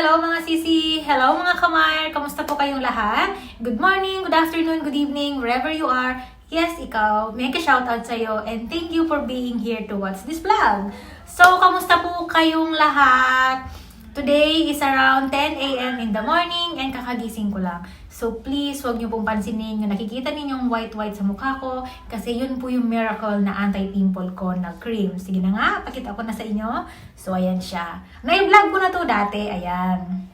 Hello mga sisi! Hello mga kamar! Kamusta po kayong lahat? Good morning, good afternoon, good evening, wherever you are. Yes, ikaw, mega shoutout sa'yo and thank you for being here to watch this vlog. So, kamusta po kayong lahat? Today is around 10 a.m. in the morning and kakagising ko lang. So, please, huwag niyo pong pansinin yung nakikita ninyong white-white sa mukha ko kasi yun po yung miracle na anti-pimple ko na cream. Sige na nga, pakita ko na sa inyo. So, ayan siya. Na-vlog ko na to dati. Ayan.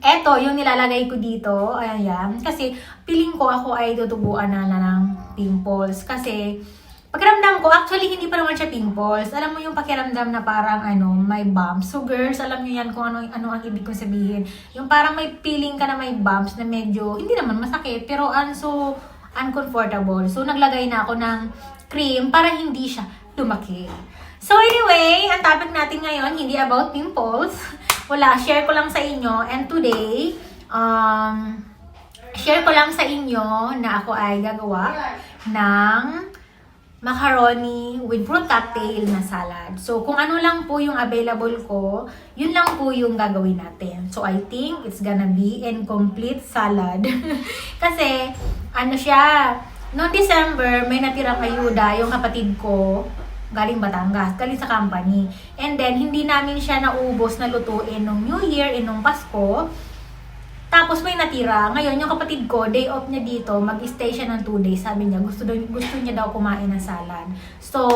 Eto, yung nilalagay ko dito. Ayan. Kasi, feeling ko ako ay tutubuan na ng pimples. Kasi, pakiramdam ko, actually, hindi pa naman siya pimples. Alam mo yung pakiramdam na parang, may bumps. So, girls, alam niyo yan kung ano ang ibig kong sabihin. Yung parang may feeling ka na may bumps na medyo, hindi naman masakit, pero so uncomfortable. So, naglagay na ako ng cream para hindi siya lumaki. So, anyway, ang topic natin ngayon, hindi about pimples. Wala, share ko lang sa inyo. And today, share ko lang sa inyo na ako ay gagawa ng macaroni with fruit cocktail na salad. So, kung ano lang po yung available ko, yun lang po yung gagawin natin. So, I think it's gonna be incomplete salad. Kasi, siya, noong December, may natirang ayuda yung kapatid ko, galing Batangas, galing sa company. And then, hindi namin siya naubos na lutuin nung New Year and nung Pasko. Tapos may natira. Ngayon, yung kapatid ko, day off niya dito, mag-stay siya ng 2 days. Sabi niya, gusto niya daw kumain ng salad. So,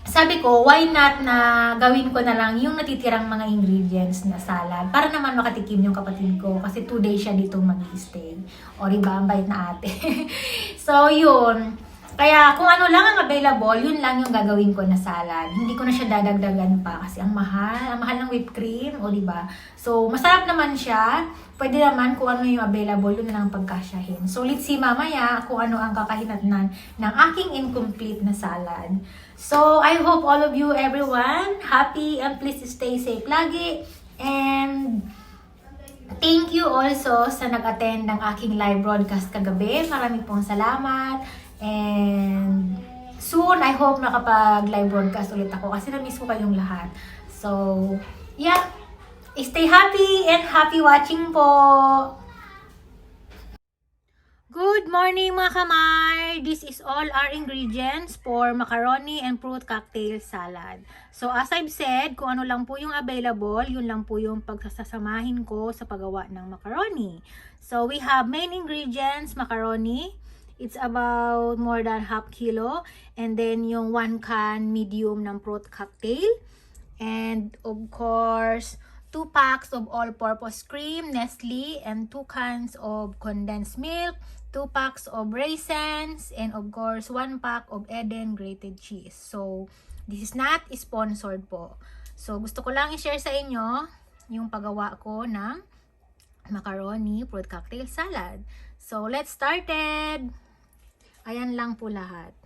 sabi ko, why not na gawin ko na lang yung natitirang mga ingredients na salad para naman makatikim yung kapatid ko. Kasi 2 days siya dito mag-stay. O diba, ang bait na ate. So, yun. Kaya kung ano lang ang available, yun lang yung gagawin ko na salad. Hindi ko na siya dadagdagan pa kasi ang mahal ng whipped cream, o diba? So, masarap naman siya. Pwede naman kung ano yung available, yun na lang pagkasyahin. So, let's see mamaya kung ano ang kakahinatnan ng aking incomplete na salad. So, I hope all of you, everyone, happy and please stay safe lagi. And thank you also sa nag-attend ng aking live broadcast kagabi. Maraming pong salamat. And soon, I hope nakapag-live broadcast ulit ako kasi na-miss ko kayong lahat. So, yeah. Stay happy and happy watching po! Good morning mga kamay! This is all our ingredients for macaroni and fruit cocktail salad. So, as I've said, kung ano lang po yung available, yun lang po yung pagsasamahin ko sa paggawa ng macaroni. So, we have main ingredients, macaroni. It's about more than ½ kilo. And then yung 1 can medium ng fruit cocktail. And of course, 2 packs of all-purpose cream, Nestle. And 2 cans of condensed milk. 2 packs of raisins. And of course, 1 pack of Eden grated cheese. So, this is not sponsored po. So, gusto ko lang i-share sa inyo yung paggawa ko ng macaroni fruit cocktail salad. So, let's start it! Ayan lang po lahat.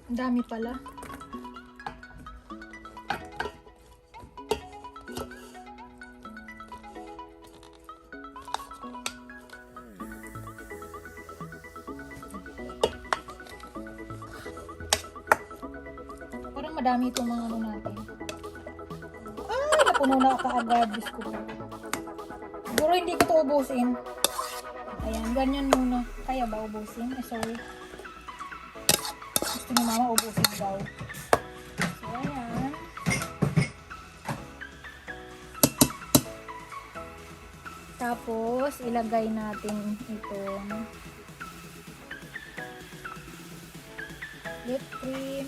Ang dami pala. Parang madami itong mga natin. Napuno na kaagad, Diyos ko. Siguro hindi ko ito ubusin. Ayan, ganyan muna. Kaya ba ubusin? Sorry. Gusto ni mama ubusin daw. So, ayan. Tapos, ilagay natin itong whipped cream.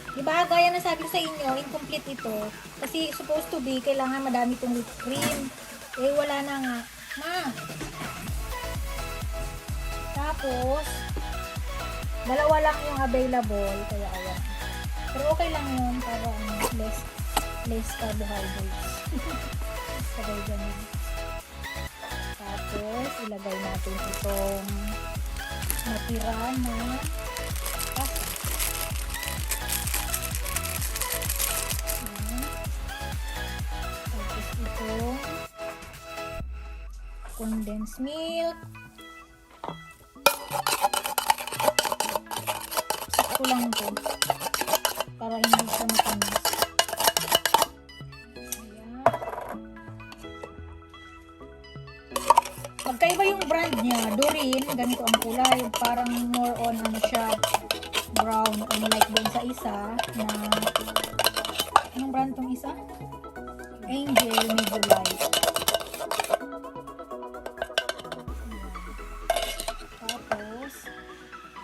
Diba, gaya na sabi ko sa inyo, incomplete ito. Kasi supposed to be, kailangan madami itong whipped cream. Eh, wala na nga. Tapos, dalawa lang yung available. Kaya, ayan. Pero okay lang yun para less carbohydrates. Sabay ganun. Tapos, ilagay natin itong natira na condensed milk. sakto lang to. Para hindi siya matamis. Ayan. Magkaiba yung brand niya. Dorin, ganito ang kulay. Parang more on ano siya, brown. Unlike dun sa isa na, anong brand tong isa? Angel, medyo light. Tapos,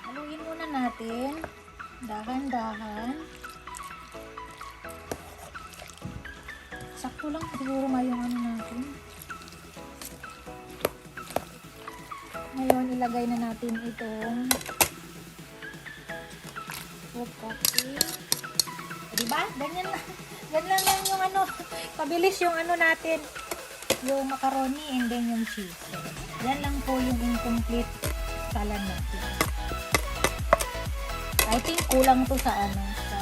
haluin muna natin. Dahan-dahan. Sakto lang siguro yung ano natin. Ngayon, ilagay na natin itong fruit cocktail. Diba? Ganyan lang. Ganyan lang yung ano. Pabilis yung ano natin. Yung macaroni and then yung cheese. So, yan lang po yung incomplete salad natin. I think kulang to sa ano. Sa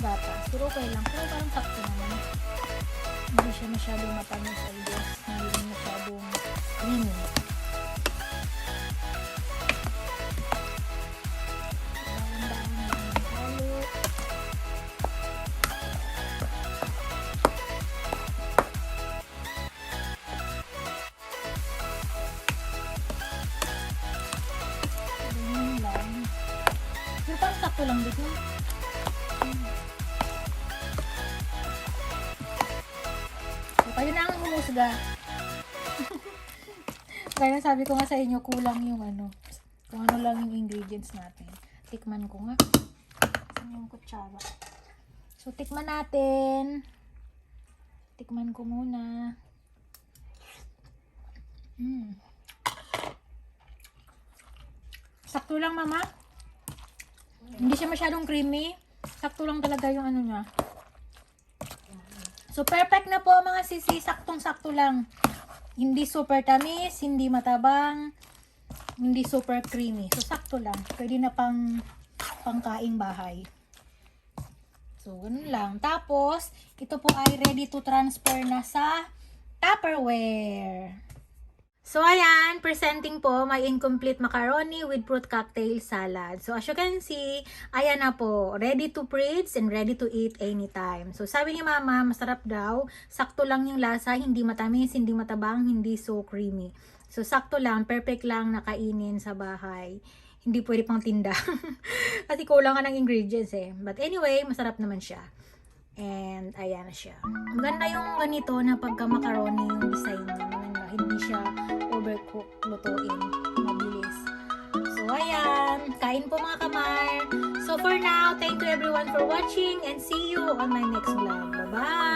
gatas. Pero okay lang. Pero parang sakto naman. Hindi siya masyadong matamis. I guess. Hindi rin masyadong creamy. Pero parang sakto lang dito. So, kayo na ang humusga. Kaya sabi ko nga sa inyo, kulang yung ano. Kung ano lang yung ingredients natin. Tikman ko nga. Saan yung kutsara? So, tikman natin. Tikman ko muna. Sakto lang, mama. Hindi siya masyadong creamy. Sakto lang talaga yung ano niya. So, perfect na po mga sisi. Saktong-sakto lang. Hindi super tamis, hindi matabang, hindi super creamy. So, sakto lang. Pwede na pangkaing bahay. So, ganun lang. Tapos, ito po ay ready to transfer na sa Tupperware. So, ayan, presenting po my incomplete macaroni with fruit cocktail salad. So, as you can see, ayan na po, ready to preach and ready to eat anytime. So, sabi ni mama, masarap daw, sakto lang yung lasa, hindi matamis, hindi matabang, hindi so creamy. So, sakto lang, perfect lang nakainin sa bahay. Hindi pwede pang tinda. Kasi kulang ka ng ingredients eh. But anyway, masarap naman siya. And, ayan na siya. Maganda yung ganito na pagka macaroni yung design niya. Maganda, hindi siya overcook, lutuin. Mabilis. So, ayan. Kain po mga kamar. So, for now, thank you everyone for watching and see you on my next vlog. Bye-bye!